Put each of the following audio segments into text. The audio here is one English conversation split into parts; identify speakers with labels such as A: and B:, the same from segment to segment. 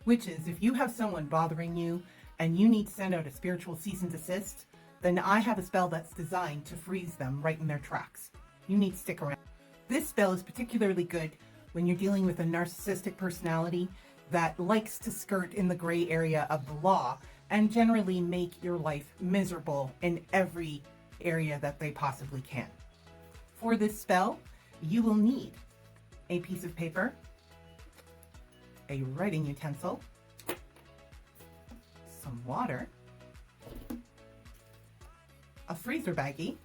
A: which is if you have someone bothering you and you need to send out a spiritual cease and desist, then I have a spell that's designed to freeze them right in their tracks. You need to stick around. This spell is particularly good when you're dealing with a narcissistic personality that likes to skirt in the gray area of the law and generally make your life miserable in every area that they possibly can. For this spell, you will need a piece of paper, a writing utensil, some water, a freezer baggie,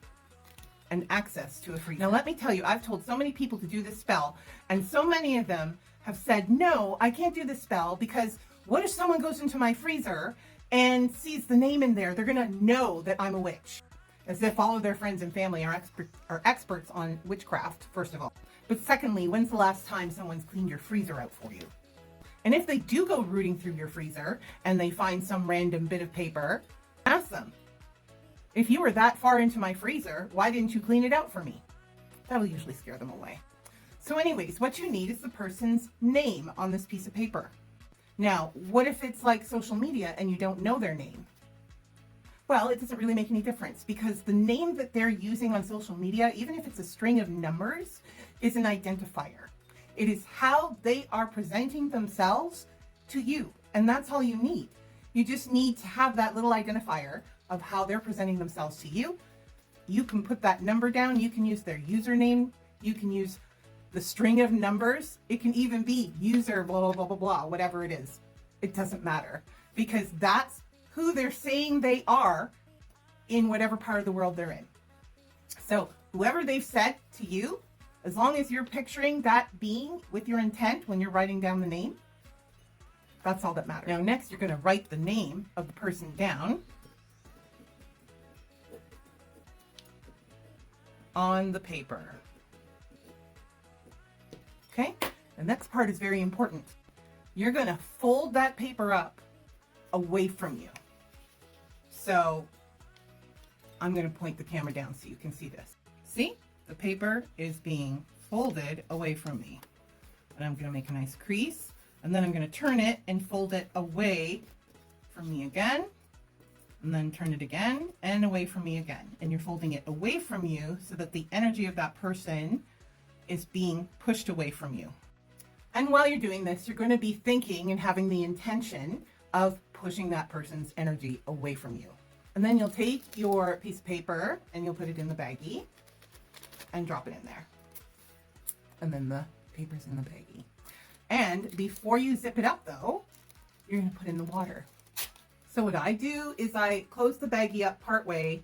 A: and access to a freezer. Now let me tell you, I've told so many people to do this spell, and so many of them have said, no, I can't do this spell because what if someone goes into my freezer and sees the name in there? They're gonna know that I'm a witch. As if all of their friends and family are experts on witchcraft, first of all. But secondly, when's the last time someone's cleaned your freezer out for you? And if they do go rooting through your freezer and they find some random bit of paper, ask them, if you were that far into my freezer, why didn't you clean it out for me? That'll usually scare them away. So anyways, what you need is the person's name on this piece of paper. Now, what if it's like social media and you don't know their name? Well, it doesn't really make any difference because the name that they're using on social media, even if it's a string of numbers, is an identifier. It is how they are presenting themselves to you. And that's all you need. You just need to have that little identifier of how they're presenting themselves to you. You can put that number down. You can use their username. You can use the string of numbers. It can even be user blah, blah, blah, blah, blah, whatever it is. It doesn't matter because that's who they're saying they are in whatever part of the world they're in. So whoever they've said to you, as long as you're picturing that being with your intent when you're writing down the name, that's all that matters. Now next you're going to write the name of the person down on the paper. Okay? The next part is very important. You're going to fold that paper up away from you. So I'm going to point the camera down so you can see this. See? The paper is being folded away from me. And I'm going to make a nice crease. And then I'm going to turn it and fold it away from me again. And then turn it again and away from me again. And you're folding it away from you so that the energy of that person is being pushed away from you. And while you're doing this, you're going to be thinking and having the intention of pushing that person's energy away from you. And then you'll take your piece of paper and you'll put it in the baggie and drop it in there. And then the paper's in the baggie. And before you zip it up though, you're going to put in the water. So what I do is I close the baggie up part way.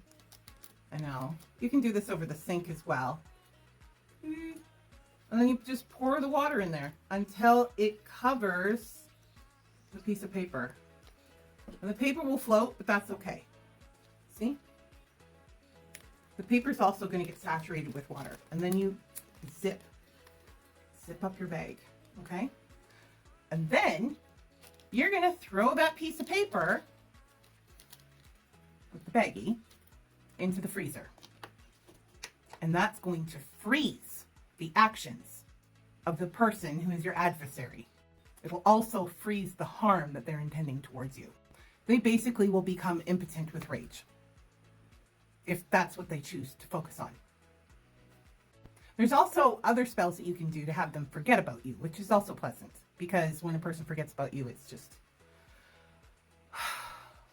A: I know. You can do this over the sink as well. And then you just pour the water in there until it covers the piece of paper. And the paper will float, but that's okay. See? The paper's also going to get saturated with water. And then you zip up your bag, okay? And then you're going to throw that piece of paper with the baggie into the freezer. And that's going to freeze the actions of the person who is your adversary. It will also freeze the harm that they're intending towards you. They basically will become impotent with rage, if that's what they choose to focus on. There's also other spells that you can do to have them forget about you, which is also pleasant, because when a person forgets about you, it's just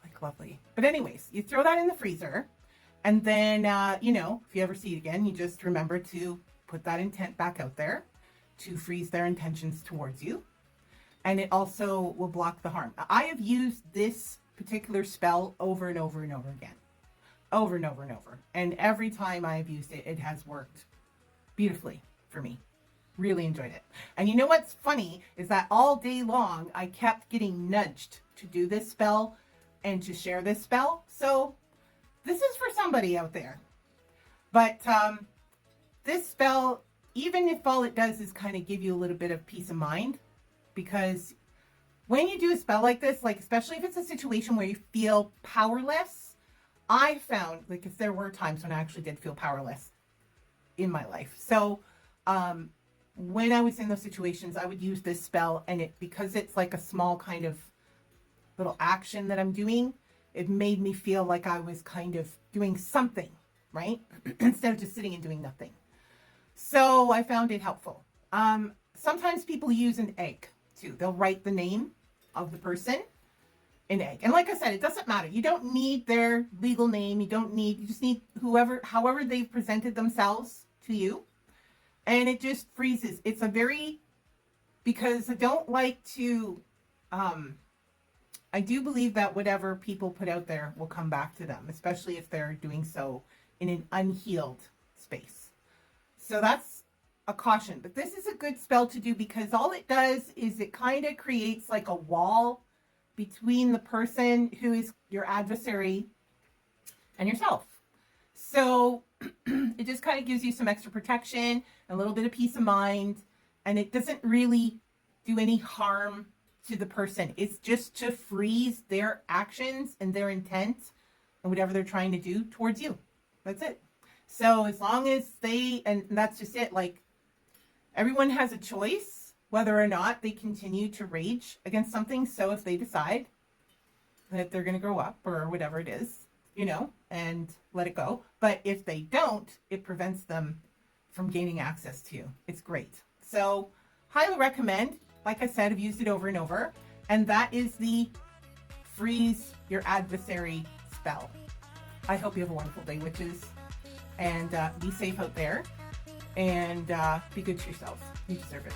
A: like lovely. But anyways, you throw that in the freezer, and then, if you ever see it again, you just remember to put that intent back out there to freeze their intentions towards you. And it also will block the harm. I have used this particular spell over and over and over again. Over and over and over. And every time I've used it, it has worked beautifully for me. Really enjoyed it. And you know what's funny is that all day long, I kept getting nudged to do this spell and to share this spell. So this is for somebody out there. But this spell, even if all it does is kind of give you a little bit of peace of mind, because when you do a spell like this, like especially if it's a situation where you feel powerless, I found, because there were times when I actually did feel powerless in my life. So when I was in those situations, I would use this spell, and because it's like a small kind of little action that I'm doing, it made me feel like I was kind of doing something, right? Instead of just sitting and doing nothing. So I found it helpful. Sometimes people use an egg too. They'll write the name of the person in egg. And like I said, it doesn't matter. You don't need their legal name. You just need however they've presented themselves to you. And it just freezes. Because I don't like to, I do believe that whatever people put out there will come back to them, especially if they're doing so in an unhealed space. So that's a caution. But this is a good spell to do because all it does is it kind of creates like a wall between the person who is your adversary and yourself. So it just kind of gives you some extra protection, a little bit of peace of mind, and it doesn't really do any harm to the person. It's just to freeze their actions and their intent and whatever they're trying to do towards you. That's it. So as long as and that's just it, like everyone has a choice whether or not they continue to rage against something. So if they decide that they're going to grow up or whatever it is, and let it go. But if they don't, it prevents them from gaining access to you. It's great. So highly recommend. Like I said, I've used it over and over. And that is the freeze your adversary spell. I hope you have a wonderful day, witches. And be safe out there. And be good to yourselves. You deserve it.